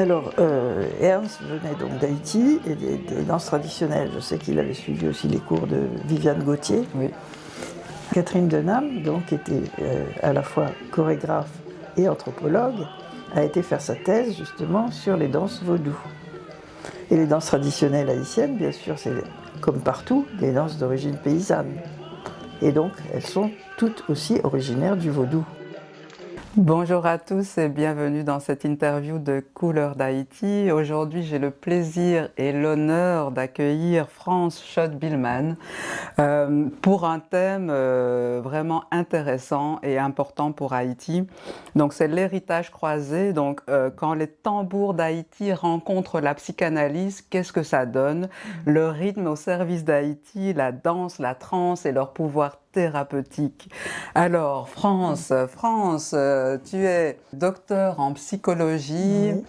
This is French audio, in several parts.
Alors, Ernst venait donc d'Haïti et des danses traditionnelles. Je sais qu'il avait suivi aussi les cours de Viviane Gauthier. Oui. Catherine Denham, donc, était à la fois chorégraphe et anthropologue, a été faire sa thèse justement sur les danses vaudou. Et les danses traditionnelles haïtiennes, bien sûr, c'est comme partout des danses d'origine paysanne. Et donc, elles sont toutes aussi originaires du vaudou. Bonjour à tous et bienvenue dans cette interview de Couleurs d'Haïti. Aujourd'hui, j'ai le plaisir et l'honneur d'accueillir France Schott-Billman pour un thème vraiment intéressant et important pour Haïti. Donc, c'est l'héritage croisé. Donc, quand les tambours d'Haïti rencontrent la psychanalyse, qu'est-ce que ça donne? Le rythme au service d'Haïti, la danse, la transe et leur pouvoir thérapeutique. Alors, France, tu es docteur en psychologie, Oui.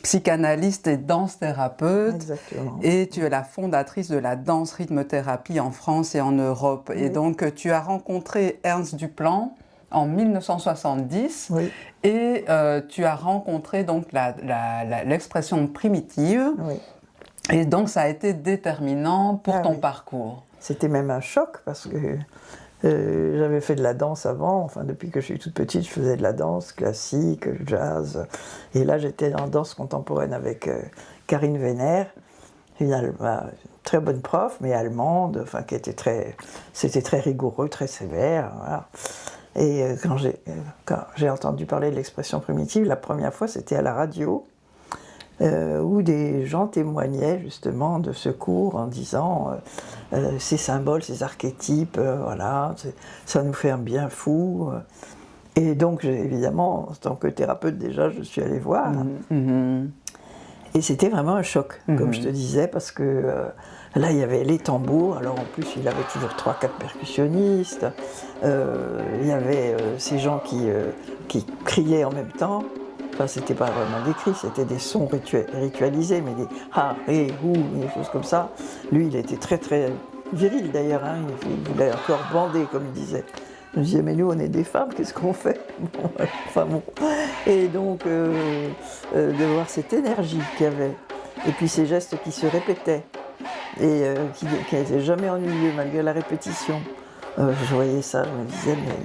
psychanalyste et danse-thérapeute. Exactement. Et tu es la fondatrice de la danse-rythme-thérapie en France et en Europe. Oui. Et donc, tu as rencontré Ernst Duplan en 1970 Oui. et tu as rencontré donc l'expression primitive. Oui. Et donc, ça a été déterminant pour ton oui. parcours. C'était même un choc parce que j'avais fait de la danse avant, enfin depuis que je suis toute petite, je faisais de la danse classique, jazz. Et là, j'étais en danse contemporaine avec Karine Wener, une très bonne prof, mais allemande, enfin c'était très rigoureux, très sévère. Voilà. Et quand j'ai entendu parler de l'expression primitive, la première fois, c'était à la radio. Où des gens témoignaient justement de ce cours en disant ces symboles, ces archétypes, voilà, ça nous fait un bien fou. Et donc, évidemment, en tant que thérapeute déjà, je suis allée voir. Et c'était vraiment un choc, comme je te disais, parce que là, il y avait les tambours. Alors, en plus, il avait toujours 3-4 percussionnistes. Il y avait ces gens qui criaient en même temps. Enfin, c'était pas vraiment des cris, c'était des sons ritualisés, mais des ha, ré, hou, des choses comme ça. Lui, il était très très viril d'ailleurs, hein. Il voulait encore bander, comme il disait. Je me disais, mais nous, on est des femmes, qu'est-ce qu'on fait? Bon, enfin bon. Et donc, de voir cette énergie qu'il y avait, et puis ces gestes qui se répétaient, et qui n'étaient jamais ennuyeux malgré la répétition. Je voyais ça, je me disais, mais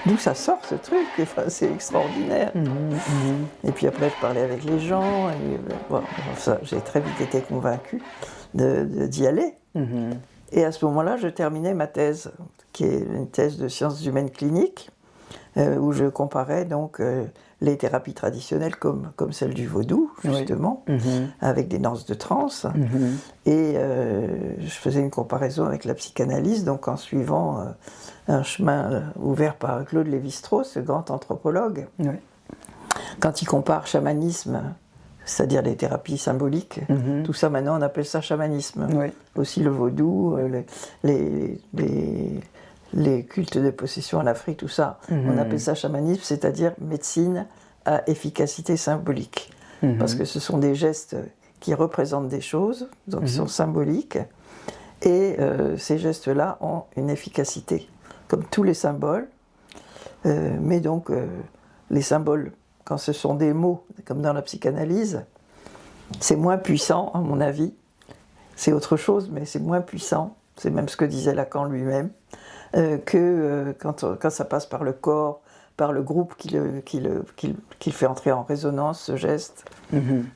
d'où ça sort ce truc? Enfin, c'est extraordinaire. Et puis après, je parlais avec les gens, et bon, ça, j'ai très vite été convaincue d'y aller. Et à ce moment-là, je terminais ma thèse, qui est une thèse de sciences humaines cliniques, où je comparais donc les thérapies traditionnelles comme celle du vaudou, justement, avec des danses de transe. Et je faisais une comparaison avec la psychanalyse, donc en suivant un chemin ouvert par Claude Lévi-Strauss, ce grand anthropologue. Oui. Quand il compare chamanisme, c'est-à-dire les thérapies symboliques, tout ça maintenant on appelle ça chamanisme. Oui. Aussi le vaudou, les cultes de possession en Afrique, tout ça, on appelle ça chamanisme, c'est-à-dire médecine à efficacité symbolique. Parce que ce sont des gestes qui représentent des choses, donc qui sont symboliques, et ces gestes-là ont une efficacité, comme tous les symboles, mais donc les symboles, quand ce sont des mots, comme dans la psychanalyse, c'est moins puissant, à mon avis, c'est autre chose, mais c'est moins puissant, c'est même ce que disait Lacan lui-même, que quand ça passe par le corps, par le groupe qui le fait entrer en résonance, ce geste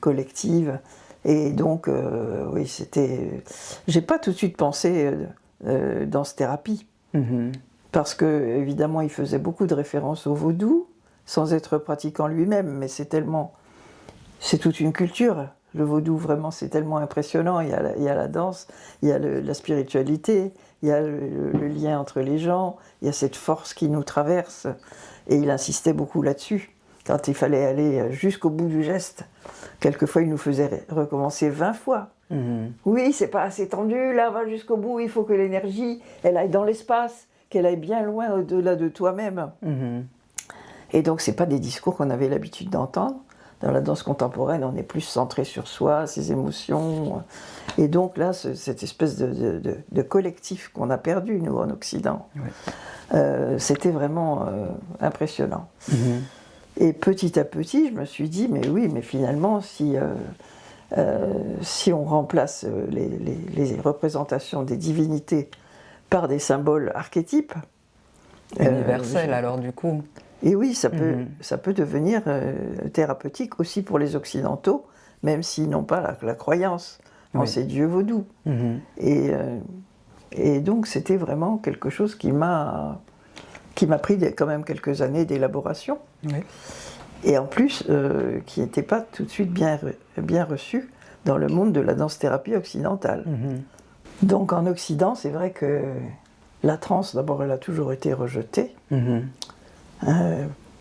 collective. Et donc, oui, c'était... J'ai pas tout de suite pensé danse-thérapie, parce que, évidemment, il faisait beaucoup de références au vaudou, sans être pratiquant lui-même, mais c'est toute une culture. Le vaudou, vraiment, c'est tellement impressionnant. Il y a la danse, il y a la spiritualité, il y a le lien entre les gens, il y a cette force qui nous traverse. Et il insistait beaucoup là-dessus. Quand il fallait aller jusqu'au bout du geste, quelquefois il nous faisait recommencer 20 fois. Oui, c'est pas assez tendu, là, va jusqu'au bout, il faut que l'énergie, elle aille dans l'espace, qu'elle aille bien loin au-delà de toi-même. Et donc, c'est pas des discours qu'on avait l'habitude d'entendre. Dans la danse contemporaine, on est plus centré sur soi, ses émotions. Et donc là, cette espèce de collectif qu'on a perdu, nous, en Occident, c'était vraiment impressionnant. Et petit à petit, je me suis dit, mais oui, mais finalement, si on remplace les représentations des divinités par des symboles archétypes, Universel alors du coup. et oui, ça peut devenir thérapeutique aussi pour les Occidentaux, même s'ils n'ont pas la croyance en ces dieux vaudous. Et donc c'était vraiment quelque chose qui m'a pris quand même quelques années d'élaboration. Oui. Et en plus, qui n'était pas tout de suite bien reçu dans le monde de la danse-thérapie occidentale. Donc en Occident, c'est vrai que la transe, d'abord, elle a toujours été rejetée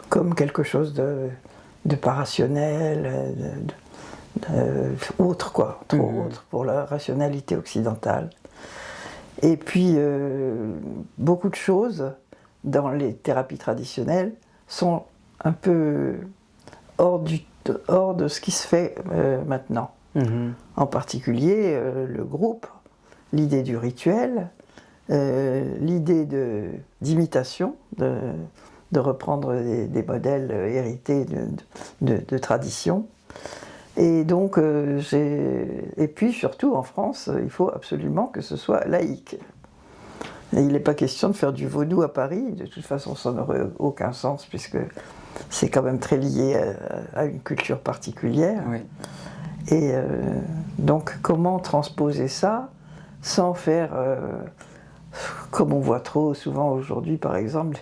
comme quelque chose de pas rationnel, autre quoi, trop autre pour la rationalité occidentale. Et puis, beaucoup de choses dans les thérapies traditionnelles sont un peu hors de ce qui se fait maintenant. En particulier, le groupe, l'idée du rituel, l'idée d'imitation, de reprendre des modèles hérités de traditions. Et donc, et puis surtout en France, il faut absolument que ce soit laïque. Et il n'est pas question de faire du vaudou à Paris, de toute façon ça n'aurait aucun sens puisque c'est quand même très lié à une culture particulière. Oui. Et donc comment transposer ça sans faire, comme on voit trop souvent aujourd'hui par exemple,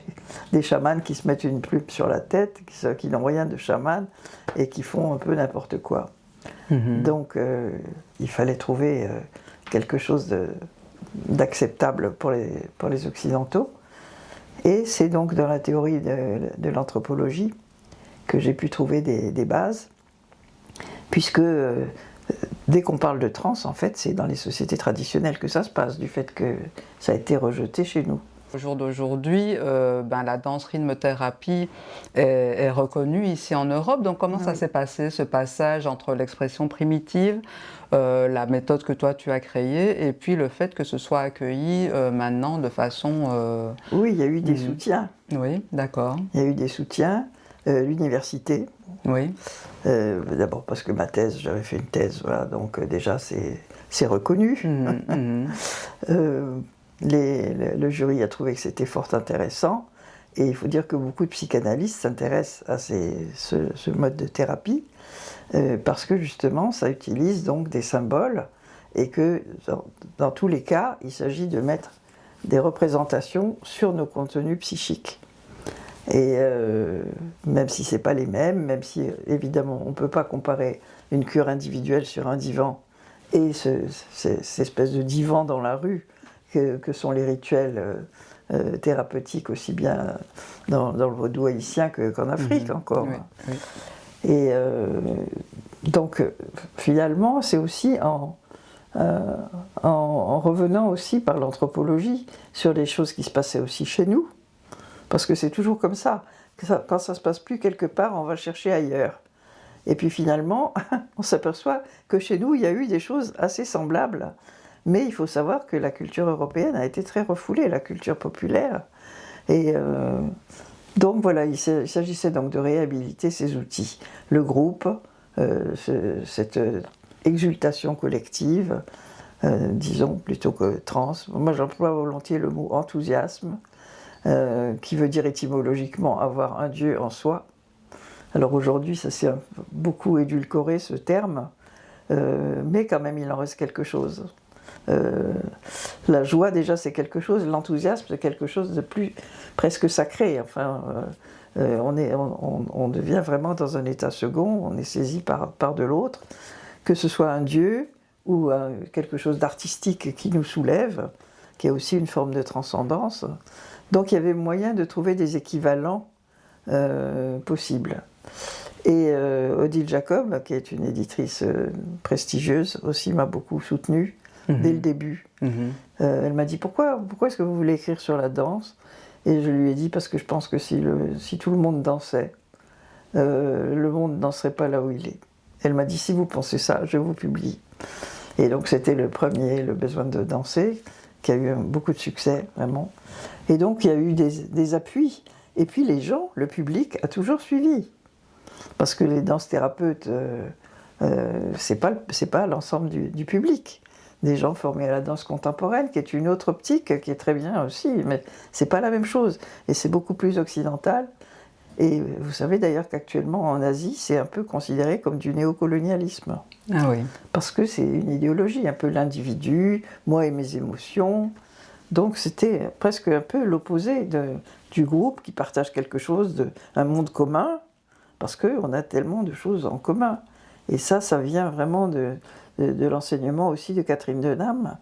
des chamans qui se mettent une plume sur la tête, qui n'ont rien de chaman et qui font un peu n'importe quoi. Donc il fallait trouver quelque chose d'acceptable pour les Occidentaux. Et c'est donc dans la théorie de l'anthropologie que j'ai pu trouver des bases, puisque dès qu'on parle de trans, en fait, c'est dans les sociétés traditionnelles que ça se passe, du fait que ça a été rejeté chez nous. Au jour d'aujourd'hui, la danse rythme-thérapie est reconnue ici en Europe. Donc comment ça s'est passé, ce passage entre l'expression primitive, la méthode que toi tu as créée, et puis le fait que ce soit accueilli maintenant de façon... Oui, il y a eu des soutiens. Oui, d'accord. Il y a eu des soutiens. L'université. Oui. D'abord parce que ma thèse, j'avais fait une thèse, voilà, donc déjà c'est reconnu. Le jury a trouvé que c'était fort intéressant, et il faut dire que beaucoup de psychanalystes s'intéressent à ce mode de thérapie, parce que justement ça utilise donc des symboles, et que dans tous les cas, il s'agit de mettre des représentations sur nos contenus psychiques. Et même si ce n'est pas les mêmes, même si évidemment on ne peut pas comparer une cure individuelle sur un divan et cette espèce de divan dans la rue que sont les rituels thérapeutiques aussi bien dans le vaudou haïtien qu'en Afrique encore. Oui, oui. Et donc finalement c'est aussi en revenant aussi par l'anthropologie sur les choses qui se passaient aussi chez nous. Parce que c'est toujours comme ça. Quand ça ne se passe plus quelque part, on va chercher ailleurs. Et puis finalement, on s'aperçoit que chez nous, il y a eu des choses assez semblables. Mais il faut savoir que la culture européenne a été très refoulée, la culture populaire. Et donc voilà, il s'agissait donc de réhabiliter ces outils. Le groupe, cette exultation collective, disons plutôt que trans. Moi j'emploie volontiers le mot enthousiasme. Qui veut dire étymologiquement avoir un Dieu en soi. Alors aujourd'hui, ça s'est beaucoup édulcoré ce terme, mais quand même il en reste quelque chose. La joie déjà c'est quelque chose, l'enthousiasme c'est quelque chose de plus presque sacré. Enfin, on devient vraiment dans un état second, on est saisi par de l'autre, que ce soit un Dieu ou quelque chose d'artistique qui nous soulève, qui a aussi une forme de transcendance. Donc il y avait moyen de trouver des équivalents possibles. Et Odile Jacob, qui est une éditrice prestigieuse, aussi m'a beaucoup soutenue dès le début. Elle m'a dit pourquoi est-ce que vous voulez écrire sur la danse? Et je lui ai dit parce que je pense que si tout le monde dansait, le monde ne danserait pas là où il est. Elle m'a dit si vous pensez ça, je vous publie. Et donc c'était le premier, le besoin de danser, qui a eu beaucoup de succès, vraiment. Et donc il y a eu des appuis. Et puis les gens, le public, a toujours suivi. parce que les danses thérapeutes, c'est pas l'ensemble du public. Des gens formés à la danse contemporaine, qui est une autre optique, qui est très bien aussi, mais c'est pas la même chose. Et c'est beaucoup plus occidental. Et vous savez d'ailleurs qu'actuellement en Asie, c'est un peu considéré comme du néocolonialisme. Ah oui. Parce que c'est une idéologie, un peu l'individu, moi et mes émotions. Donc c'était presque un peu l'opposé du groupe qui partage quelque chose, un monde commun, parce qu'on a tellement de choses en commun. Et ça vient vraiment de l'enseignement aussi de Catherine Denham,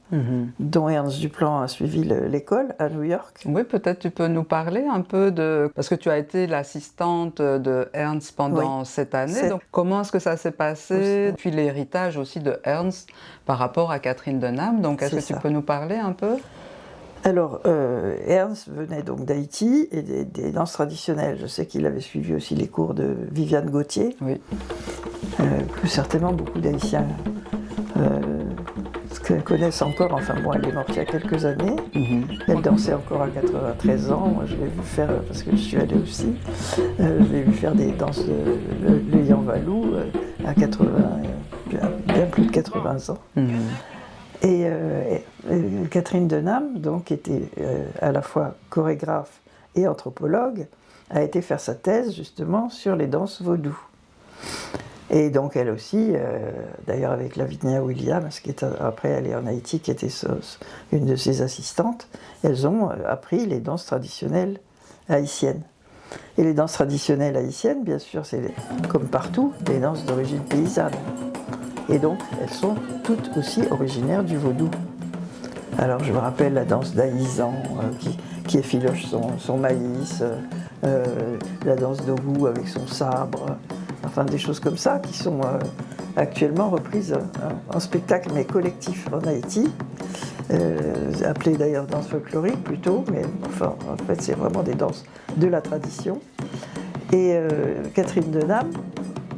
dont Ernst Duplan a suivi l'école à New York. Oui, peut-être tu peux nous parler un peu parce que tu as été l'assistante de Ernst pendant cette année. Donc, comment est-ce que ça s'est passé? Puis l'héritage aussi de Ernst par rapport à Catherine Denham. Donc, est-ce que tu peux nous parler un peu? Alors, Ernst venait donc d'Haïti et des danses traditionnelles. Je sais qu'il avait suivi aussi les cours de Viviane Gauthier, que certainement beaucoup d'Haïtiens connaissent encore. Enfin bon, elle est morte il y a quelques années. Elle dansait encore à 93 ans. Moi, je l'ai vu faire, parce que je suis allée aussi, je l'ai vu faire des danses de Yanvalou à 80, bien plus de 80 ans. Et Catherine Denham, donc, était à la fois chorégraphe et anthropologue, a été faire sa thèse justement sur les danses vaudou. Et donc elle aussi, d'ailleurs avec Lavinia Williams, qui est après allée en Haïti, qui était une de ses assistantes, elles ont appris les danses traditionnelles haïtiennes. Et les danses traditionnelles haïtiennes, bien sûr, c'est comme partout, des danses d'origine paysanne. Et donc, elles sont toutes aussi originaires du vaudou. Alors, je me rappelle la danse d'Aïzan, qui effiloche son maïs, la danse d'Ogou avec son sabre, enfin des choses comme ça qui sont actuellement reprises en spectacle, mais collectif en Haïti, appelées d'ailleurs danse folklorique plutôt, mais enfin, en fait, c'est vraiment des danses de la tradition. Et Catherine Denham,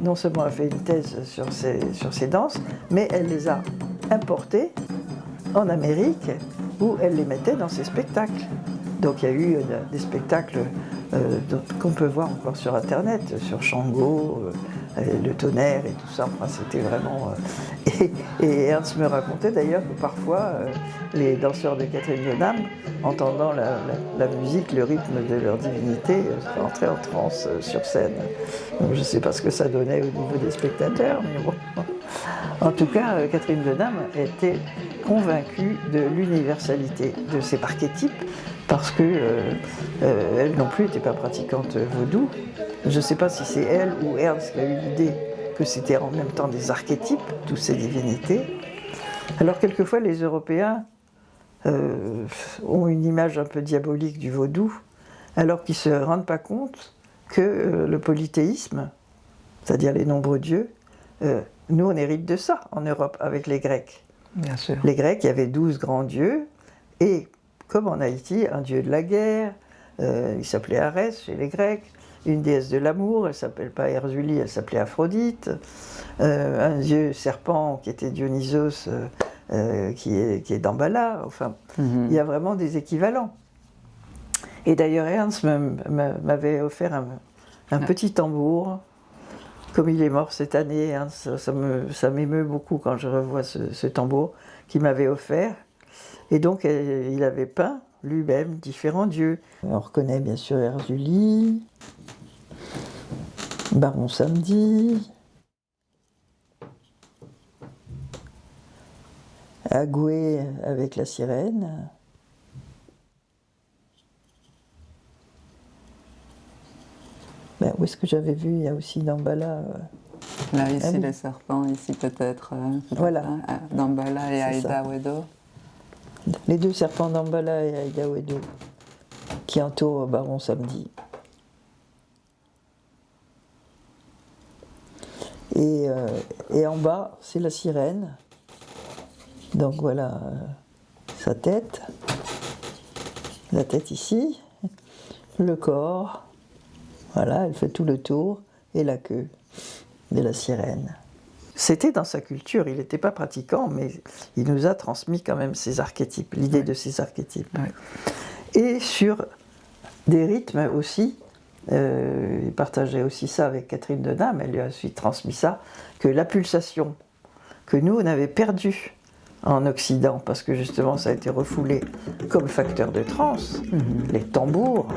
non seulement a fait une thèse sur ces danses, mais elle les a importées en Amérique, où elle les mettait dans ses spectacles. Donc il y a eu des spectacles qu'on peut voir encore sur Internet, sur Shango, le tonnerre et tout ça. Enfin, c'était vraiment... Et Ernst me racontait d'ailleurs que parfois, les danseurs de Catherine Denham, entendant la musique, le rythme de leur divinité, entraient en transe sur scène. Donc, je ne sais pas ce que ça donnait au niveau des spectateurs, mais bon. En tout cas, Catherine Denham était convaincue de l'universalité de ces archétypes, parce qu'elle non plus n'était pas pratiquante vaudou. Je ne sais pas si c'est elle ou Ernst qui a eu l'idée que c'était en même temps des archétypes, toutes ces divinités. Alors quelquefois les Européens ont une image un peu diabolique du vaudou, alors qu'ils ne se rendent pas compte que le polythéisme, c'est-à-dire les nombreux dieux, nous on hérite de ça en Europe avec les Grecs. Bien sûr. Les Grecs, il y avait 12 grands dieux, et comme en Haïti, un dieu de la guerre, il s'appelait Arès chez les Grecs, une déesse de l'amour, elle ne s'appelle pas Erzulie, elle s'appelait Aphrodite, un dieu serpent qui était Dionysos, qui est Damballa, enfin, il y a vraiment des équivalents. Et d'ailleurs, Ernst m'avait offert un petit tambour, comme il est mort cette année, hein, ça m'émeut beaucoup quand je revois ce tambour qu'il m'avait offert. Et donc, il avait peint lui-même différents dieux. On reconnaît bien sûr Erzulie, Baron Samedi, Agoué avec la sirène. Ben, où est-ce que j'avais vu? Il y a aussi Damballa. Là, ici, les serpents, ici peut-être. Voilà. Damballa et Aïda Wedo. Les deux serpents Damballa et Aïda Wedo qui entourent Baron Samedi. Et en bas, c'est la sirène. Donc voilà sa tête. La tête ici. Le corps. Voilà, elle fait tout le tour. Et la queue de la sirène. C'était dans sa culture, il n'était pas pratiquant, mais il nous a transmis quand même ces archétypes, l'idée de ces archétypes. Et sur des rythmes aussi il partageait aussi ça avec Catherine Denham, elle lui a ensuite transmis ça, que la pulsation que nous, on avait perdue en Occident, parce que justement ça a été refoulé comme facteur de trance, les tambours,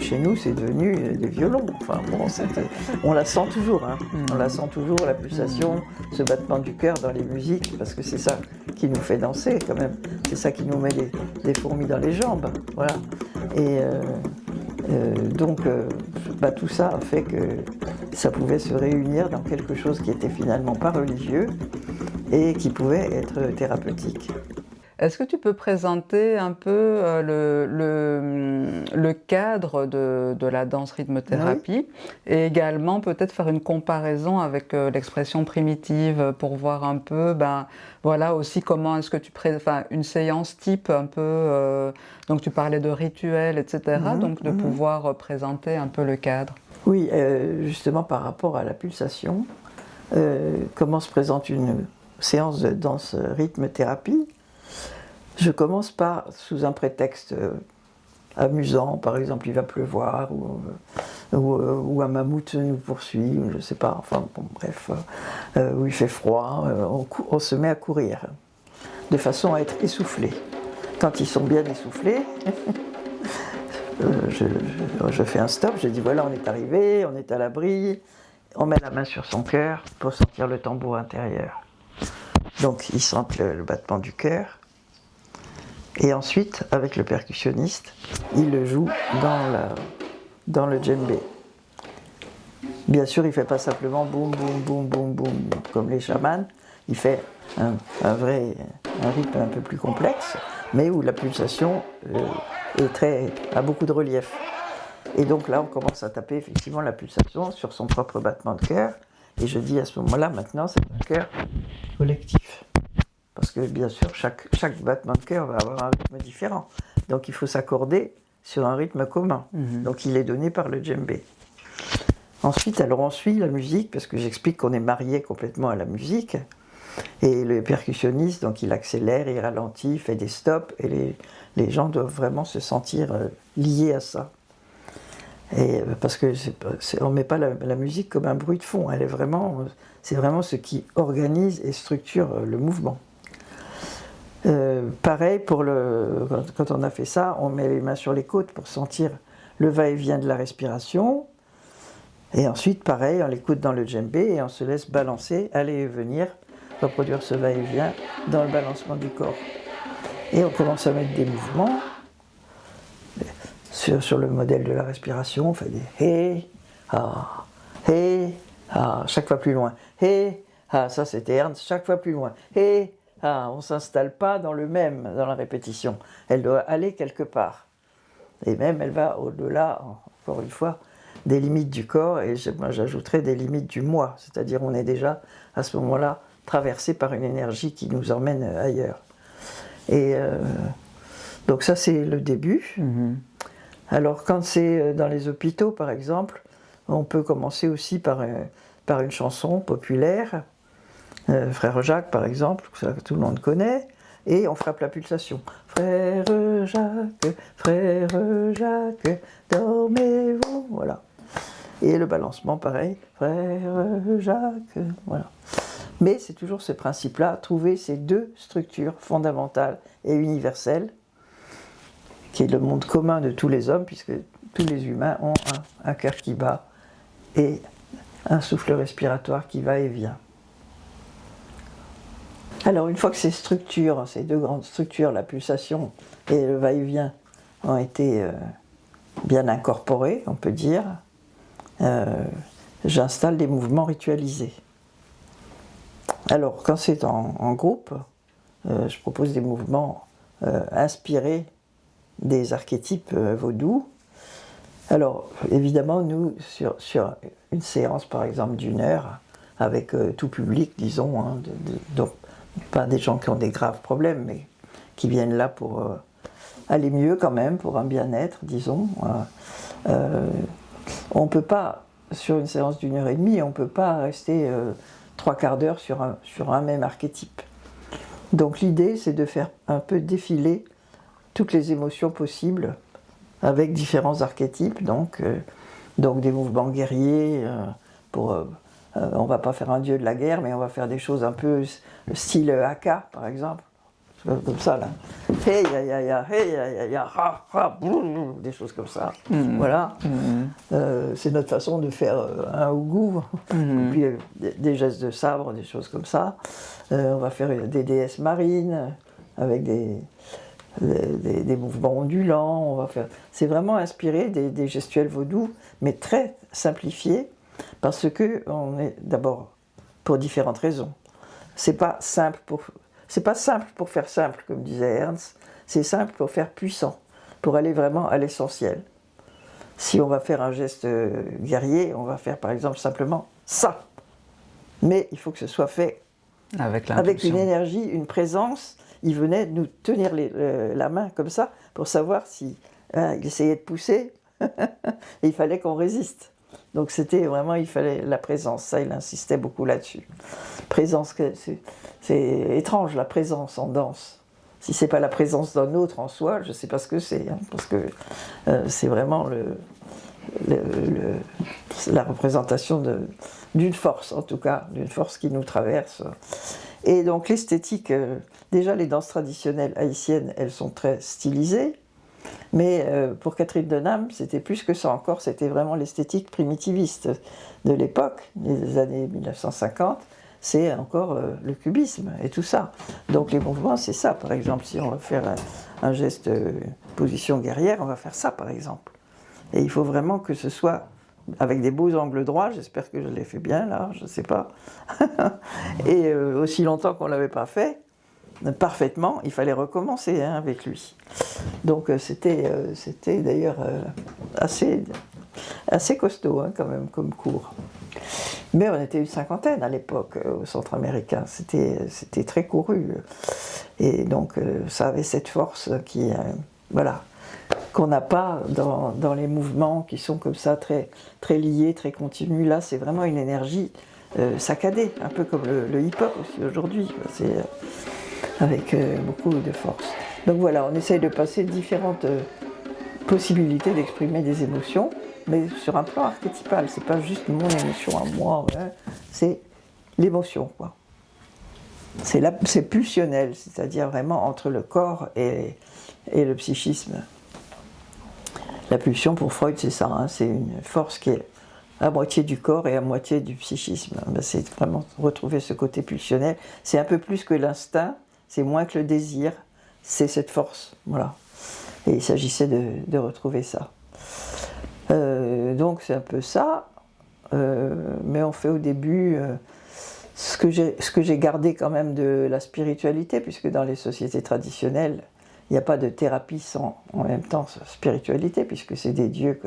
chez nous c'est devenu des violons, enfin bon, on la sent toujours, hein. On la sent toujours, la pulsation, ce battement du cœur dans les musiques, parce que c'est ça qui nous fait danser quand même, c'est ça qui nous met des fourmis dans les jambes, voilà. Et donc tout ça a fait que ça pouvait se réunir dans quelque chose qui était finalement pas religieux et qui pouvait être thérapeutique. Est-ce que tu peux présenter un peu le cadre de la danse rythme-thérapie et également peut-être faire une comparaison avec l'expression primitive pour voir un peu, voilà aussi comment est-ce que une séance type un peu, donc tu parlais de rituels, etc., donc de pouvoir présenter un peu le cadre. Oui, justement par rapport à la pulsation, comment se présente une séance de danse rythme-thérapie? Je commence sous un prétexte amusant, par exemple il va pleuvoir, ou un mammouth nous poursuit, je ne sais pas, enfin bon bref, où il fait froid, on se met à courir, de façon à être essoufflé. Quand ils sont bien essoufflés, je fais un stop, je dis voilà on est arrivé, on est à l'abri, on met la main sur son cœur pour sentir le tambour intérieur. Donc ils sentent le battement du cœur. Et ensuite, avec le percussionniste, il le joue dans le djembé. Bien sûr, il ne fait pas simplement boum, boum, boum, boum, boum, comme les chamans. Il fait un rythme un peu plus complexe, mais où la pulsation a beaucoup de relief. Et donc là, on commence à taper effectivement la pulsation sur son propre battement de cœur. Et je dis à ce moment-là, maintenant, c'est un cœur collectif. Parce que bien sûr, chaque battement de cœur va avoir un rythme différent. Donc il faut s'accorder sur un rythme commun. Donc il est donné par le djembé. Ensuite, alors on suit la musique, parce que j'explique qu'on est marié complètement à la musique. Et le percussionniste, donc il accélère, il ralentit, il fait des stops, et les gens doivent vraiment se sentir liés à ça. Et parce que on ne met pas la musique comme un bruit de fond, c'est vraiment ce qui organise et structure le mouvement. Pareil, quand on a fait ça, on met les mains sur les côtes pour sentir le va-et-vient de la respiration. Et ensuite, pareil, on l'écoute dans le djembé et on se laisse balancer, aller et venir, reproduire ce va-et-vient dans le balancement du corps. Et on commence à mettre des mouvements sur le modèle de la respiration. On fait des hé, ah, chaque fois plus loin. Hé, ah, ça c'était Ernst, chaque fois plus loin. Hé, ah, on ne s'installe pas dans la répétition. Elle doit aller quelque part. Et même, elle va au-delà, encore une fois, des limites du corps, et moi j'ajouterais des limites du moi. C'est-à-dire, on est déjà, à ce moment-là, traversé par une énergie qui nous emmène ailleurs. Et donc ça, c'est le début. Alors, quand c'est dans les hôpitaux, par exemple, on peut commencer aussi par une chanson populaire, Frère Jacques, par exemple, que tout le monde connaît, et on frappe la pulsation. Frère Jacques, dormez-vous, voilà. Et le balancement, pareil, Frère Jacques, voilà. Mais c'est toujours ce principe-là, trouver ces deux structures fondamentales et universelles, qui est le monde commun de tous les hommes, puisque tous les humains ont un cœur qui bat et un souffle respiratoire qui va et vient. Alors, une fois que ces deux grandes structures, la pulsation et le va-et-vient, ont été bien incorporés, on peut dire, j'installe des mouvements ritualisés. Alors, quand c'est en groupe, je propose des mouvements inspirés des archétypes vaudous. Alors, évidemment, nous, sur une séance, par exemple, d'1 heure, avec tout public, disons, hein, donc pas des gens qui ont des graves problèmes, mais qui viennent là pour aller mieux quand même, pour un bien-être, disons. On ne peut pas, sur une séance d'1 heure et demie, on ne peut pas rester 3/4 d'heure sur un même archétype. Donc l'idée, c'est de faire un peu défiler toutes les émotions possibles avec différents archétypes, donc Donc des mouvements guerriers, on ne va pas faire un dieu de la guerre, mais on va faire des choses un peu style haka, par exemple. Comme ça, là. Hey, ya, ya, hey, ya, ya, ha, ha, boum, des choses comme ça. Voilà. C'est notre façon de faire un ougou. Puis des gestes de sabre, des choses comme ça. On va faire des déesses marines avec des mouvements ondulants. C'est vraiment inspiré des gestuels vaudous, mais très simplifiés, parce que on est d'abord pour différentes raisons. C'est pas simple pour faire simple, comme disait Ernst, c'est simple pour faire puissant, pour aller vraiment à l'essentiel. Si on va faire un geste guerrier, on va faire par exemple simplement ça. Mais il faut que ce soit fait avec une énergie, une présence. Il venait nous tenir la main comme ça pour savoir si il essayait de pousser et il fallait qu'on résiste. Donc c'était vraiment, il fallait la présence, ça il insistait beaucoup là-dessus. Présence, c'est étrange la présence en danse. Si c'est pas la présence d'un autre en soi, je sais pas ce que c'est, parce que c'est vraiment la représentation d'une force, en tout cas, d'une force qui nous traverse. Et donc l'esthétique, déjà les danses traditionnelles haïtiennes, elles sont très stylisées. Mais pour Catherine Denham, c'était plus que ça encore, c'était vraiment l'esthétique primitiviste de l'époque, des années 1950, c'est encore le cubisme et tout ça. Donc les mouvements, c'est ça, par exemple, si on va faire un geste position guerrière, on va faire ça, par exemple. Et il faut vraiment que ce soit avec des beaux angles droits, j'espère que je l'ai fait bien là, je ne sais pas. Et aussi longtemps qu'on ne l'avait pas fait, parfaitement, il fallait recommencer avec lui. Donc c'était d'ailleurs assez costaud quand même comme cours. Mais on était une cinquantaine à l'époque au centre américain, c'était très couru. Et donc ça avait cette force qu'on n'a pas dans les mouvements qui sont comme ça, très, très liés, très continus. Là, c'est vraiment une énergie saccadée, un peu comme le hip-hop aussi aujourd'hui. C'est avec beaucoup de force. Donc voilà, on essaye de passer différentes possibilités d'exprimer des émotions, mais sur un plan archétypal. C'est pas juste mon émotion à moi, c'est l'émotion, quoi. C'est pulsionnel, c'est-à-dire vraiment entre le corps et le psychisme. La pulsion, pour Freud, c'est ça, c'est une force qui est à moitié du corps et à moitié du psychisme. C'est vraiment retrouver ce côté pulsionnel. C'est un peu plus que l'instinct, c'est moins que le désir, c'est cette force, voilà. Et il s'agissait de retrouver ça. Donc c'est un peu ça, mais on fait au début ce que j'ai gardé quand même de la spiritualité, puisque dans les sociétés traditionnelles, il n'y a pas de thérapie sans en même temps spiritualité, puisque c'est des dieux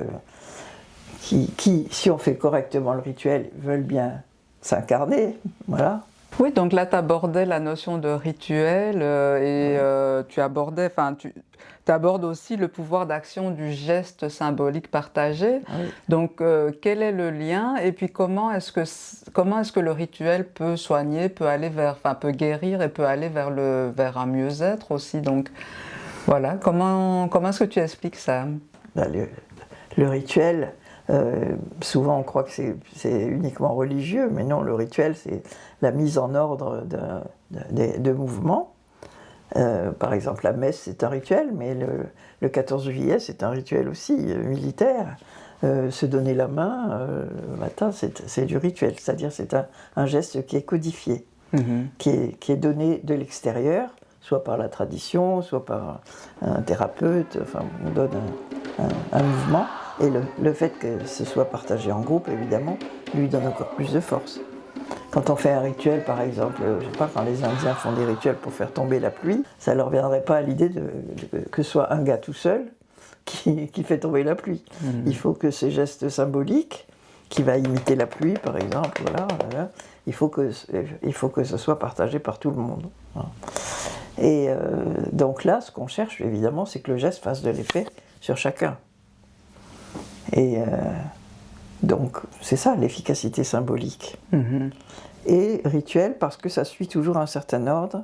qui, si on fait correctement le rituel, veulent bien s'incarner, voilà. Oui, donc là, tu abordais la notion de rituel tu abordes aussi le pouvoir d'action du geste symbolique partagé. Oui. Donc, quel est le lien et puis comment est-ce que le rituel peut soigner, peut guérir et peut aller vers un mieux-être aussi. Donc, voilà, comment est-ce que tu expliques ça? Le rituel, souvent on croit que c'est uniquement religieux, mais non, le rituel c'est la mise en ordre de mouvements. Par exemple, la messe c'est un rituel, mais le 14 juillet c'est un rituel aussi militaire. Se donner la main le matin, c'est du rituel, c'est-à-dire c'est un geste qui est codifié, qui est donné de l'extérieur, soit par la tradition, soit par un thérapeute, enfin on donne un mouvement, et le fait que ce soit partagé en groupe, évidemment, lui donne encore plus de force. Quand on fait un rituel, par exemple, je sais pas, quand les Indiens font des rituels pour faire tomber la pluie, ça ne leur viendrait pas à l'idée que ce soit un gars tout seul qui fait tomber la pluie. Il faut que ces gestes symboliques, qui va imiter la pluie, par exemple, voilà, il faut que ce soit partagé par tout le monde. Voilà. Et donc là, ce qu'on cherche, évidemment, c'est que le geste fasse de l'effet sur chacun. Et donc, c'est ça, l'efficacité symbolique. Et rituel, parce que ça suit toujours un certain ordre.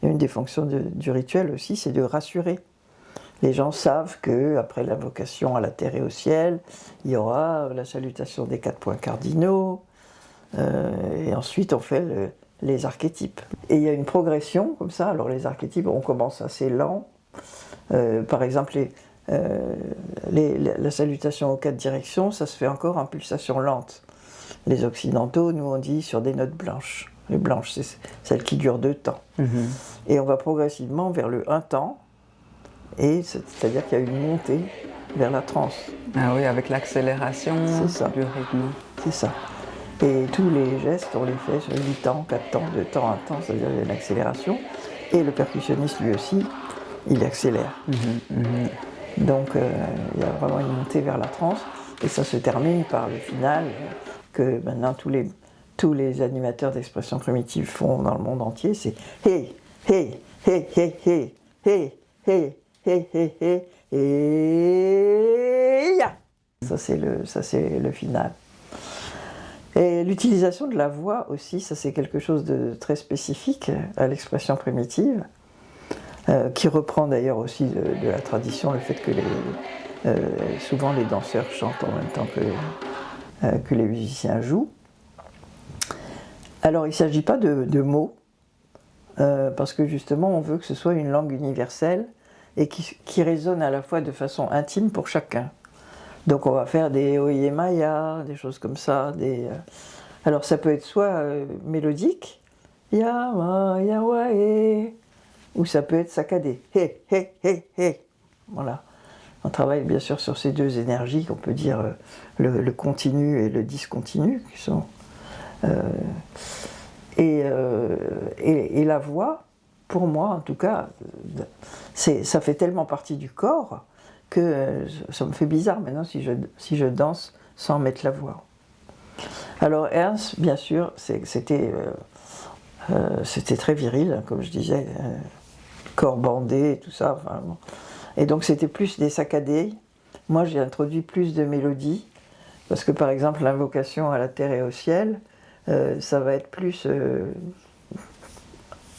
Une des fonctions du rituel aussi, c'est de rassurer. les gens savent qu'après l'invocation à la terre et au ciel, il y aura la salutation des 4 points cardinaux, et ensuite on fait les archétypes. Et il y a une progression comme ça. Alors les archétypes, on commence assez lent. Par exemple, la salutation aux 4 directions, ça se fait encore en pulsation lente. Les occidentaux, nous on dit sur des notes blanches. Les blanches, c'est celles qui durent 2 temps. Et on va progressivement vers le 1 temps, et c'est-à-dire qu'il y a une montée vers la transe. Ah oui, avec l'accélération du rythme. C'est ça. Et tous les gestes, on les fait sur 8 temps, 4 temps, 2 temps, 1 temps, c'est-à-dire il y a une accélération. Et le percussionniste, lui aussi, il accélère. Donc il y a vraiment une montée vers la transe, et ça se termine par le final que maintenant tous les animateurs d'expression primitive font dans le monde entier, c'est hey, hey, hey, hey, hey, hey, hey, hey, hey, hey, et ya. Ça c'est le final. Et l'utilisation de la voix aussi, ça c'est quelque chose de très spécifique à l'expression primitive, qui reprend d'ailleurs aussi de la tradition le fait que souvent les danseurs chantent en même temps que les musiciens jouent. Alors il ne s'agit pas de mots, parce que justement on veut que ce soit une langue universelle et qui résonne à la fois de façon intime pour chacun. Donc on va faire des oye maya, des choses comme ça. Alors ça peut être soit mélodique, ya ma ya wa e, ou ça peut être saccadé, hé hé hé hé. Voilà. On travaille bien sûr sur ces 2 énergies qu'on peut dire le continu et le discontinu, qui sont et la voix, pour moi en tout cas, ça fait tellement partie du corps que ça me fait bizarre maintenant si je danse sans mettre la voix. Alors Ernst, bien sûr, c'était très viril, comme je disais, corps bandé et tout ça. Enfin, bon. Et donc c'était plus des saccadés. Moi j'ai introduit plus de mélodies, parce que par exemple l'invocation à la terre et au ciel, ça va être plus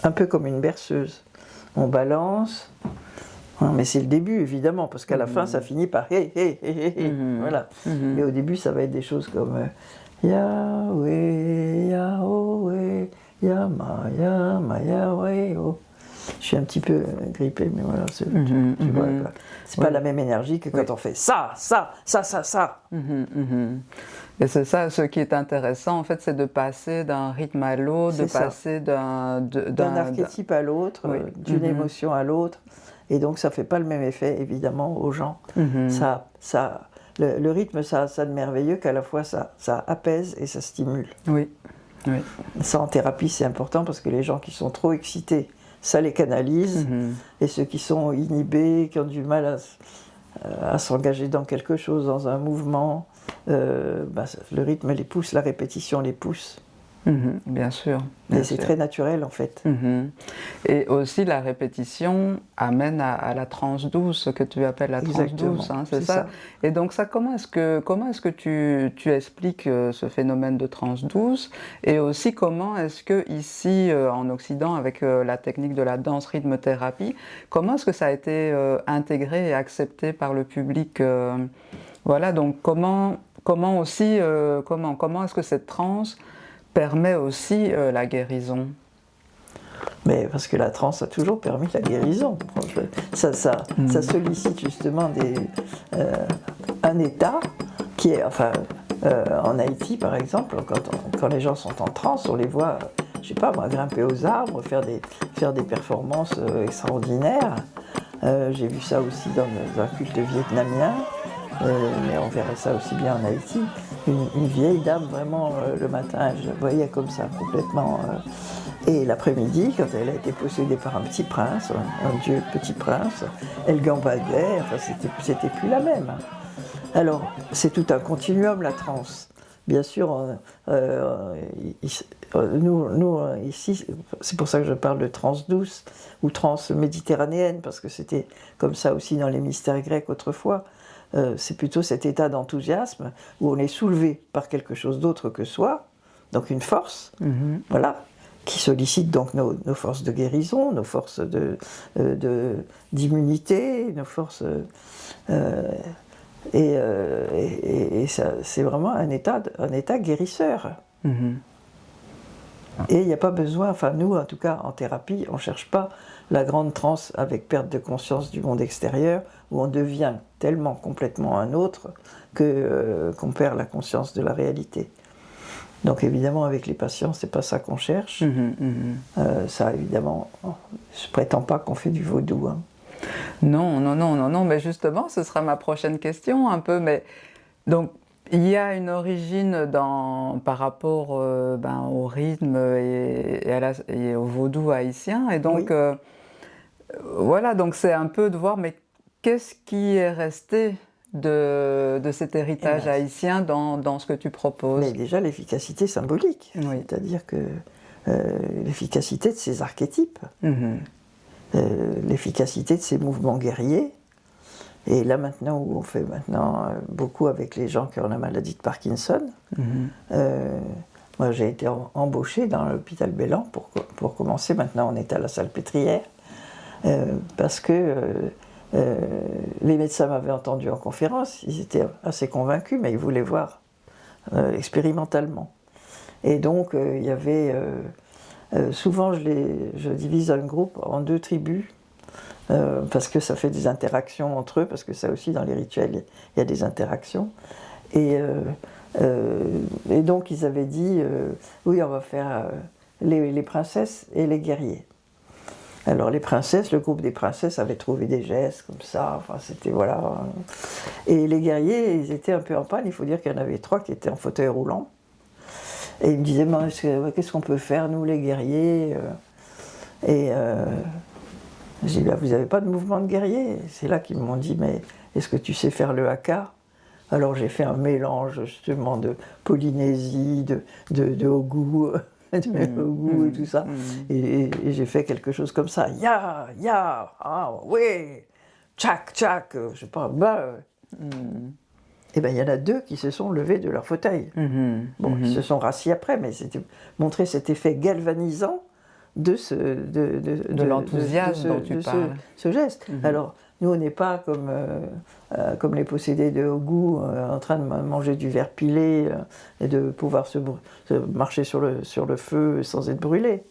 un peu comme une berceuse. On balance. Mais c'est le début, évidemment, parce qu'à la fin, ça finit par hey, hey, hey, hey, hey. Voilà. Et au début, ça va être des choses comme Yahweh, Yahweh, Yama, Yahweh. Oh. Je suis un petit peu grippé, mais voilà, tu vois, c'est pas la même énergie que quand on fait ça. Et c'est ça, ce qui est intéressant, en fait, c'est de passer d'un rythme à l'autre, de passer d'un archétype à l'autre, d'une émotion à l'autre. Et donc ça ne fait pas le même effet, évidemment, aux gens. Le rythme, ça a de merveilleux qu'à la fois ça apaise et ça stimule. Oui. Ça, en thérapie, c'est important parce que les gens qui sont trop excités, ça les canalise. Et ceux qui sont inhibés, qui ont du mal à s'engager dans quelque chose, dans un mouvement, le rythme les pousse, la répétition les pousse. Bien sûr. Et c'est très naturel en fait. Et aussi la répétition amène à la transe douce, ce que tu appelles la transe douce, hein, c'est ça. Et donc ça, comment est-ce que tu expliques ce phénomène de transe douce, et aussi comment est-ce que ici en Occident, avec la technique de la danse rythme thérapie, comment est-ce que ça a été intégré et accepté par le public, voilà, donc comment est-ce que cette transe permet aussi la guérison? Mais parce que la transe a toujours permis la guérison. Ça sollicite justement un état qui est, en Haïti par exemple, quand les gens sont en transe, on les voit, je sais pas moi, grimper aux arbres, faire des performances extraordinaires. J'ai vu ça aussi dans un culte vietnamien, mais on verrait ça aussi bien en Haïti. Une vieille dame, vraiment, le matin, je la voyais comme ça, complètement. Et l'après-midi, quand elle a été possédée par un petit prince, un dieu petit prince, elle gambadait, c'était plus la même. Alors, c'est tout un continuum, la transe. Bien sûr, nous, ici, c'est pour ça que je parle de transe douce, ou transe méditerranéenne, parce que c'était comme ça aussi dans les mystères grecs autrefois. C'est plutôt cet état d'enthousiasme où on est soulevé par quelque chose d'autre que soi, donc une force, voilà, qui sollicitent donc nos forces de guérison, nos forces d'immunité, nos forces... et ça, c'est vraiment un état guérisseur. Et il n'y a pas besoin, enfin nous en tout cas en thérapie, on ne cherche pas la grande transe avec perte de conscience du monde extérieur, où on devient tellement complètement un autre qu'on perd la conscience de la réalité. Donc évidemment avec les patients, c'est pas ça qu'on cherche. Ça évidemment, je prétends pas qu'on fait du vaudou. Hein. Non, mais justement, ce sera ma prochaine question un peu, mais donc il y a une origine par rapport au rythme et au vaudou haïtien, et donc Oui. voilà, donc c'est un peu de voir, mais qu'est-ce qui est resté de cet héritage haïtien dans ce que tu proposes? Mais déjà l'efficacité symbolique, c'est-à-dire que l'efficacité de ces archétypes, l'efficacité de ces mouvements guerriers. Et là maintenant, où on fait beaucoup avec les gens qui ont la maladie de Parkinson, moi j'ai été embauchée dans l'hôpital Bellan pour commencer. Maintenant on est à la Salpêtrière, parce que les médecins m'avaient entendu en conférence, ils étaient assez convaincus, mais ils voulaient voir expérimentalement. Et donc il y avait... souvent je divise un groupe en 2 tribus, parce que ça fait des interactions entre eux, parce que ça aussi dans les rituels il y a des interactions. Et donc ils avaient dit oui, on va faire les princesses et les guerriers. Alors les princesses, le groupe des princesses avait trouvé des gestes comme ça, enfin c'était voilà. Et les guerriers, ils étaient un peu en panne, il faut dire qu'il y en avait 3 qui étaient en fauteuil roulant. Et ils me disaient, qu'est-ce qu'on peut faire, nous les guerriers? Et j'ai dit, vous n'avez pas de mouvement de guerrier? C'est là qu'ils m'ont dit, mais est-ce que tu sais faire le haka? Alors j'ai fait un mélange justement de Polynésie, de Ogu, Ogu et tout ça. Et j'ai fait quelque chose comme ça. Ya, ah oui, tchac, tchac, je sais pas, Et bien il y en a 2 qui se sont levés de leur fauteuil. Ils se sont rassis après, mais c'était montrer cet effet galvanisant de l'enthousiasme dont tu parles. Ce geste. Alors, nous, on n'est pas comme les possédés de Ogu, en train de manger du verre pilé et de pouvoir se marcher sur le feu sans être brûlé.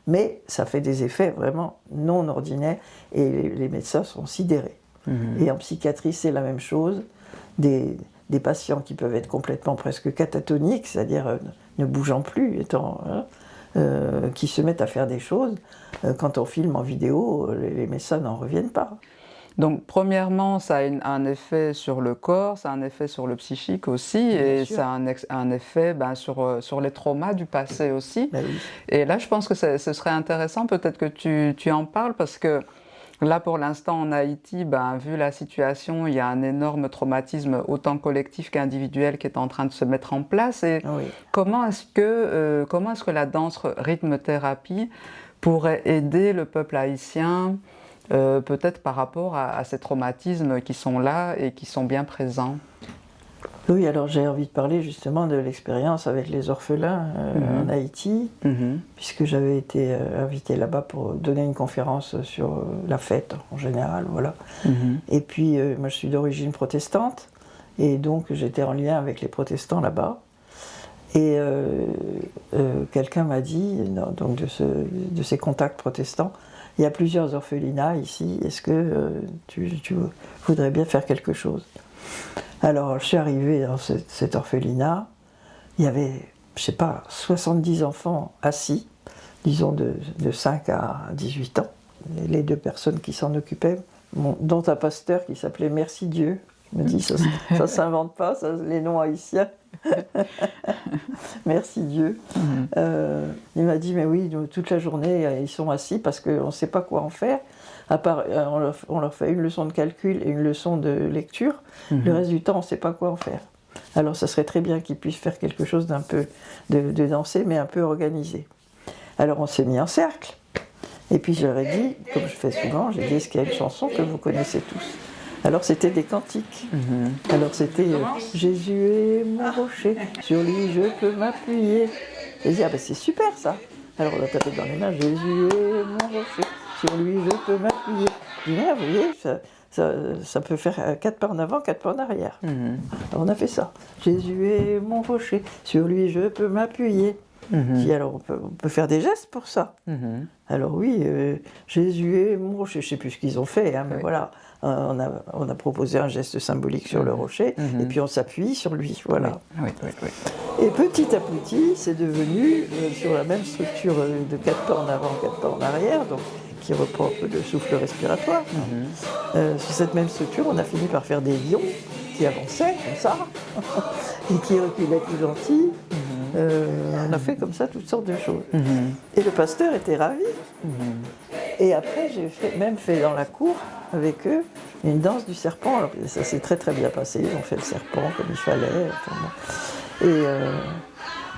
Mais ça fait des effets vraiment non ordinaires et les médecins sont sidérés. Et en psychiatrie, c'est la même chose. Des patients qui peuvent être complètement presque catatoniques, c'est-à-dire ne bougeant plus, qui se mettent à faire des choses. Quand on filme en vidéo, les médecins n'en reviennent pas. Donc, premièrement, ça a un effet sur le corps, ça a un effet sur le psychique aussi, et ça a un effet sur les traumas du passé aussi. Oui. Et là, je pense que ce serait intéressant peut-être que tu en parles, parce que là, pour l'instant, en Haïti, vu la situation, il y a un énorme traumatisme, autant collectif qu'individuel, qui est en train de se mettre en place. Et comment est-ce que la danse rythme-thérapie pourrait aider le peuple haïtien, peut-être par rapport à ces traumatismes qui sont là et qui sont bien présents? Oui, alors j'ai envie de parler justement de l'expérience avec les orphelins en Haïti, puisque j'avais été invitée là-bas pour donner une conférence sur la fête en général, voilà. Et puis moi je suis d'origine protestante, et donc j'étais en lien avec les protestants là-bas. Et quelqu'un m'a dit, donc de ces contacts protestants, il y a plusieurs orphelinats ici, est-ce que tu voudrais bien faire quelque chose? Alors, je suis arrivée dans cet orphelinat, il y avait, je sais pas, 70 enfants assis, disons de 5 à 18 ans. Et les 2 personnes qui s'en occupaient, dont un pasteur qui s'appelait Merci Dieu. Je me dis, ça s'invente pas, ça, les noms haïtiens. Merci Dieu. Il m'a dit, mais oui, toute la journée, ils sont assis parce qu'on ne sait pas quoi en faire. À part, on leur fait une leçon de calcul et une leçon de lecture. Le reste du temps, on ne sait pas quoi en faire. Alors, ça serait très bien qu'ils puissent faire quelque chose d'un peu de danser, mais un peu organisé. Alors, on s'est mis en cercle. Et puis, je leur ai dit, comme je fais souvent, j'ai dit, est-ce qu'il y a une chanson que vous connaissez tous? Alors, c'était des cantiques. Alors, c'était Jésus est mon rocher, sur lui je peux m'appuyer. J'ai dit, ah ben c'est super ça. Alors on a tapé dans les mains, Jésus est mon rocher, sur lui je peux m'appuyer. Je dis, ah, vous voyez, ça peut faire 4 pas en avant, 4 pas en arrière. Alors on a fait ça. Jésus est mon rocher, sur lui je peux m'appuyer. Je dis, alors on peut faire des gestes pour ça. Alors oui, Jésus est mon rocher, je ne sais plus ce qu'ils ont fait, hein, mais voilà. On a proposé un geste symbolique sur le rocher, et puis on s'appuie sur lui, voilà. Oui. Et petit à petit, c'est devenu sur la même structure de 4 pas en avant, 4 pas en arrière, donc qui reprend un peu le souffle respiratoire. Sur cette même structure, on a fini par faire des lions qui avançaient comme ça, et qui reculaient tout gentils. On a fait comme ça toutes sortes de choses. Et le pasteur était ravi. Et après, j'ai même fait dans la cour avec eux une danse du serpent. Alors, ça s'est très très bien passé. Ils ont fait le serpent comme il fallait. Enfin, bon.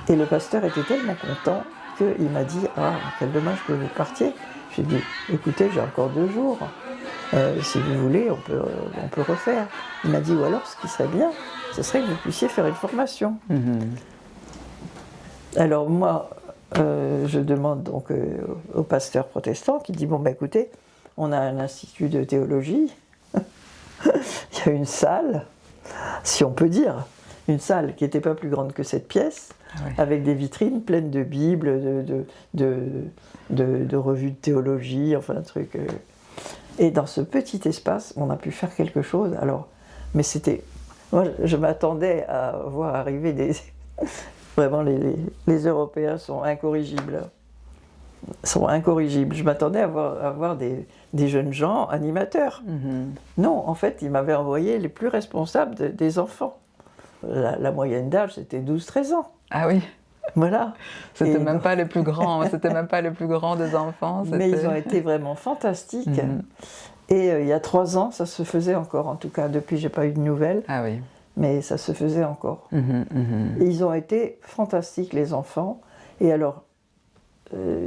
Et le pasteur était tellement content qu'il m'a dit « Ah, quel dommage que vous partiez ». J'ai dit « Écoutez, j'ai encore 2 jours. Si vous voulez, on peut refaire ». Il m'a dit « Ou alors, ce qui serait bien, ce serait que vous puissiez faire une formation ». Alors moi, je demande donc au pasteur protestant qui dit « Bon, ben écoutez, on a un institut de théologie, il y a une salle, si on peut dire, une salle qui n'était pas plus grande que cette pièce, avec des vitrines pleines de Bibles, de revues de théologie, enfin un truc. Et dans ce petit espace, on a pu faire quelque chose. Alors, mais c'était... Moi, je m'attendais à voir arriver des... Vraiment, les Européens sont incorrigibles. Je m'attendais à voir des jeunes gens animateurs. Non, en fait, ils m'avaient envoyé les plus responsables des enfants. La moyenne d'âge, c'était 12-13 ans. Ah oui. Voilà. C'était même pas les plus grands, c'était même pas les plus grands des enfants. Mais ils ont été vraiment fantastiques. Et il y a 3 ans, ça se faisait encore, en tout cas, depuis, j'ai pas eu de nouvelles. Ah oui. Mais ça se faisait encore. Et ils ont été fantastiques, les enfants. Et alors,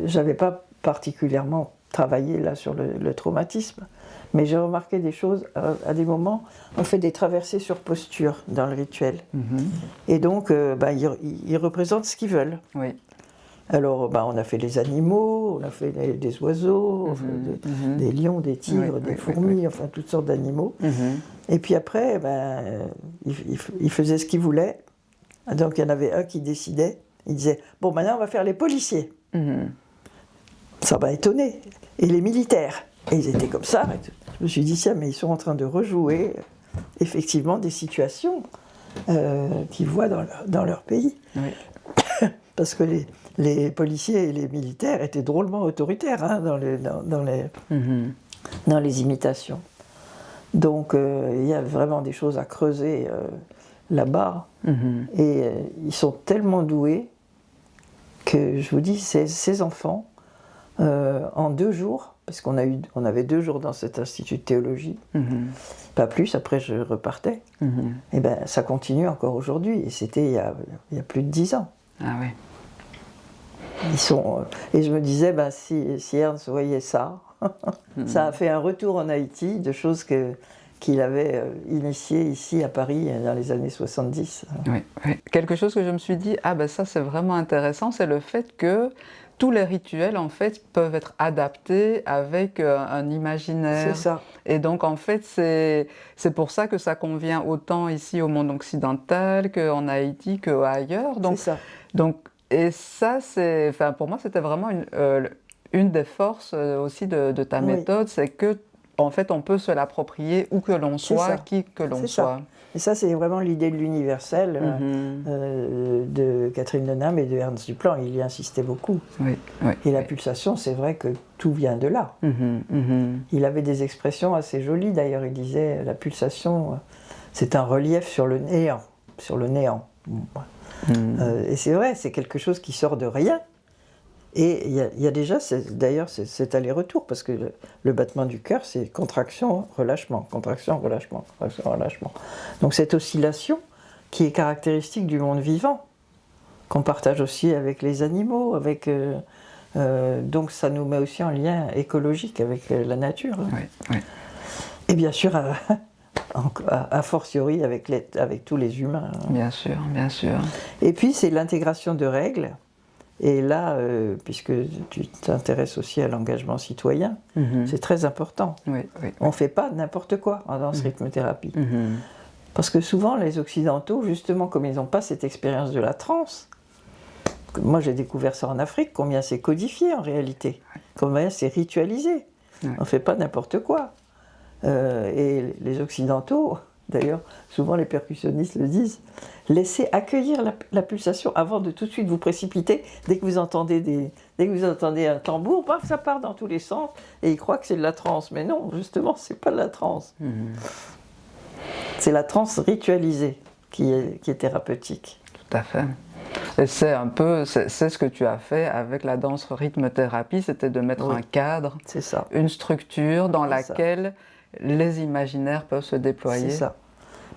j'avais pas particulièrement travaillé là sur le traumatisme, mais j'ai remarqué des choses. À des moments, on fait des traversées sur posture dans le rituel. Et donc, ils représentent ce qu'ils veulent. Oui. Alors, on a fait les animaux, on a fait des oiseaux, des lions, des tigres, des fourmis, enfin toutes sortes d'animaux. Et puis après, ils faisaient ce qu'ils voulaient. Donc il y en avait un qui décidait, il disait « Bon, maintenant on va faire les policiers ». Ça m'a étonné. Et les militaires. Et ils étaient comme ça. Je me suis dit « Tiens, mais ils sont en train de rejouer effectivement des situations qu'ils voient dans leur pays. » Parce que les policiers et les militaires étaient drôlement autoritaires hein, dans les imitations. Donc il y a vraiment des choses à creuser là-bas. Et ils sont tellement doués que je vous dis, ces enfants, en 2 jours, parce qu'on avait 2 jours dans cet institut de théologie, pas plus, après je repartais, et ben ça continue encore aujourd'hui. Et c'était il y a plus de 10 ans. Ah oui. Et je me disais, si Ernst voyait ça, ça a fait un retour en Haïti de choses qu'il avait initiées ici à Paris dans les années 70. Oui. Quelque chose que je me suis dit, ça c'est vraiment intéressant, c'est le fait que tous les rituels en fait peuvent être adaptés avec un imaginaire. C'est ça. Et donc en fait c'est pour ça que ça convient autant ici au monde occidental qu'en Haïti qu'ailleurs. C'est ça. Et ça, pour moi, c'était vraiment une des forces aussi de ta méthode, c'est que en fait, on peut se l'approprier où que l'on soit, qui que l'on soit. Et ça, c'est vraiment l'idée de l'universel de Catherine Denham et de Ernst Duplan. Il y insistait beaucoup. Et la pulsation, c'est vrai que tout vient de là. Il avait des expressions assez jolies, d'ailleurs. Il disait, la pulsation, c'est un relief sur le néant. Et c'est vrai, c'est quelque chose qui sort de rien. Et il y a déjà, d'ailleurs, cet aller-retour, parce que le battement du cœur, c'est contraction, relâchement, contraction, relâchement, contraction, relâchement. Donc cette oscillation qui est caractéristique du monde vivant, qu'on partage aussi avec les animaux, donc ça nous met aussi en lien écologique avec la nature. Et bien sûr, a fortiori avec tous les humains. Bien sûr. Et puis c'est l'intégration de règles Et là, puisque tu t'intéresses aussi à l'engagement citoyen, c'est très important. Oui, oui. On ne fait pas n'importe quoi en danse rythme-thérapie. Parce que souvent, les Occidentaux, justement, comme ils n'ont pas cette expérience de la transe, moi j'ai découvert ça en Afrique, combien c'est codifié en réalité, combien c'est ritualisé. On ne fait pas n'importe quoi. Et les Occidentaux, d'ailleurs, souvent les percussionnistes le disent, laissez accueillir la pulsation avant de tout de suite vous précipiter. Dès que vous entendez un tambour, paf, ça part dans tous les sens, et ils croient que c'est de la transe. Mais non, justement, c'est pas de la transe. C'est la transe ritualisée qui est thérapeutique. Tout à fait. Et c'est un peu, c'est ce que tu as fait avec la danse rythme-thérapie, c'était de mettre un cadre, c'est ça. Une structure dans laquelle les imaginaires peuvent se déployer. C'est ça.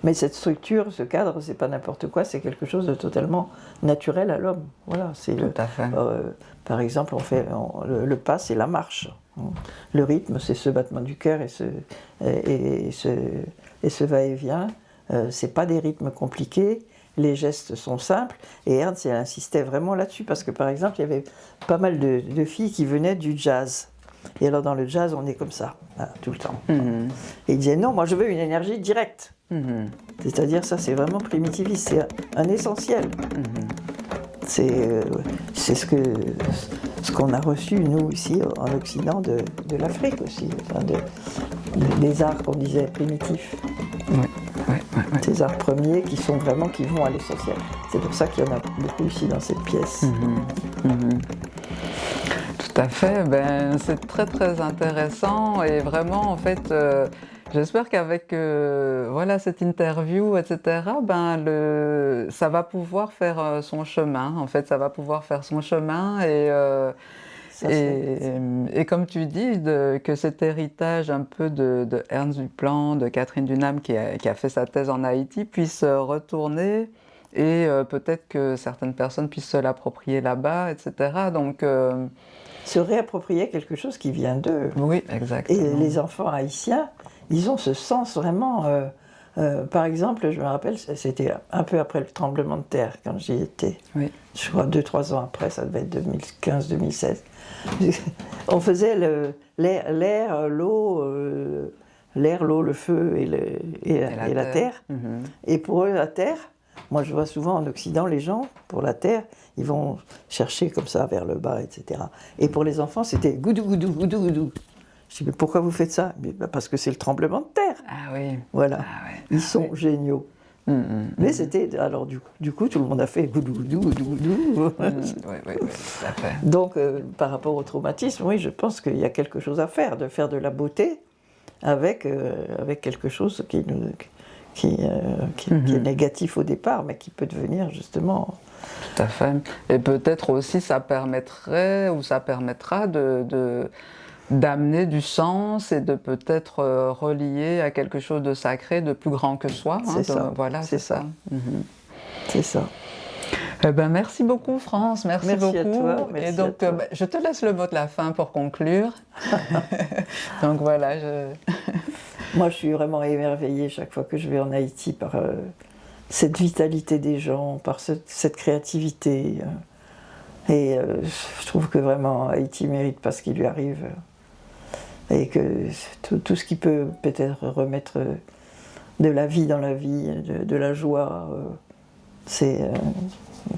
Mais cette structure, ce cadre, c'est pas n'importe quoi, c'est quelque chose de totalement naturel à l'homme. Voilà, c'est tout à fait. Par exemple, le pas, c'est la marche. Le rythme, c'est ce battement du cœur et ce va-et-vient. C'est pas des rythmes compliqués. Les gestes sont simples, et Ernst insistait vraiment là-dessus, parce que par exemple, il y avait pas mal de filles qui venaient du jazz. Et alors dans le jazz, on est comme ça, tout le temps. Et il disait non, moi je veux une énergie directe. C'est-à-dire ça, c'est vraiment primitiviste, c'est un essentiel. C'est ce qu'on a reçu, nous, ici, en Occident, de l'Afrique aussi, enfin, des arts qu'on disait primitifs. Ces arts premiers qui vont à l'essentiel. C'est pour ça qu'il y en a beaucoup ici dans cette pièce. Tout à fait, c'est très très intéressant, et vraiment en fait j'espère qu'avec cette interview, etc., ça va pouvoir faire son chemin, en fait ça va pouvoir faire son chemin, et comme tu dis, que cet héritage un peu de Ernst Duplan, de Catherine Dunham qui a fait sa thèse en Haïti puisse retourner, et peut-être que certaines personnes puissent se l'approprier là-bas, etc. Donc se réapproprier quelque chose qui vient d'eux. Oui, exactement. Et les enfants haïtiens, ils ont ce sens vraiment. Par exemple, je me rappelle, c'était un peu après le tremblement de terre, quand j'y étais. Oui. Je crois 2-3 ans après, ça devait être 2015-2016. On faisait l'air, l'eau, le feu et la terre. Et pour eux, la terre, moi je vois souvent en Occident, les gens, pour la terre, ils vont chercher comme ça vers le bas, etc. Et pour les enfants, c'était goudou, goudou, goudou, goudou. Je dis, mais pourquoi vous faites ça? Parce que c'est le tremblement de terre. Ah oui. Voilà. Ils sont géniaux. Mais c'était, alors du coup, tout le monde a fait goudou, goudou, goudou, goudou. Oui, tout à fait. Donc, par rapport au traumatisme, oui, je pense qu'il y a quelque chose à faire, de faire de la beauté avec quelque chose qui est négatif au départ, mais qui peut devenir justement... Tout à fait. Et peut-être aussi ça permettrait, ou ça permettra d'amener du sens, et de peut-être relier à quelque chose de sacré, de plus grand que soi. C'est ça. Voilà, c'est ça. C'est ça. Merci beaucoup, France. Merci beaucoup. À toi. Et donc, je te laisse le mot de la fin pour conclure. Donc voilà. Moi, je suis vraiment émerveillée chaque fois que je vais en Haïti par cette vitalité des gens, par cette créativité. Et je trouve que vraiment Haïti mérite pas ce qui lui arrive. Et que tout ce qui peut peut-être remettre de la vie dans la vie, de la joie,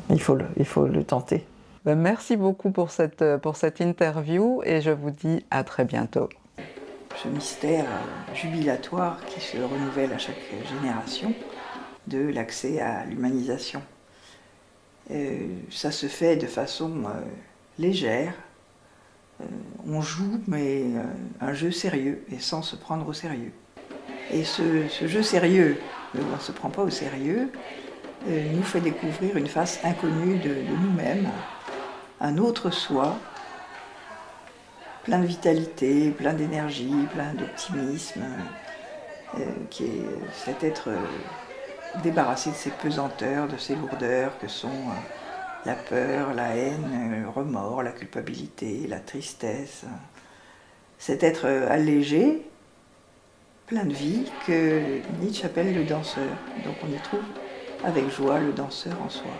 il faut le tenter. Merci beaucoup pour cette interview, et je vous dis à très bientôt. Ce mystère jubilatoire qui se renouvelle à chaque génération de l'accès à l'humanisation. Ça se fait de façon légère. On joue, mais un jeu sérieux et sans se prendre au sérieux. Et ce jeu sérieux, où on ne se prend pas au sérieux, nous fait découvrir une face inconnue de nous-mêmes, un autre soi, plein de vitalité, plein d'énergie, plein d'optimisme, qui est cet être débarrassé de ses pesanteurs, de ses lourdeurs que sont la peur, la haine, le remords, la culpabilité, la tristesse. Cet être allégé, plein de vie, que Nietzsche appelle le danseur. Donc on y trouve avec joie le danseur en soi.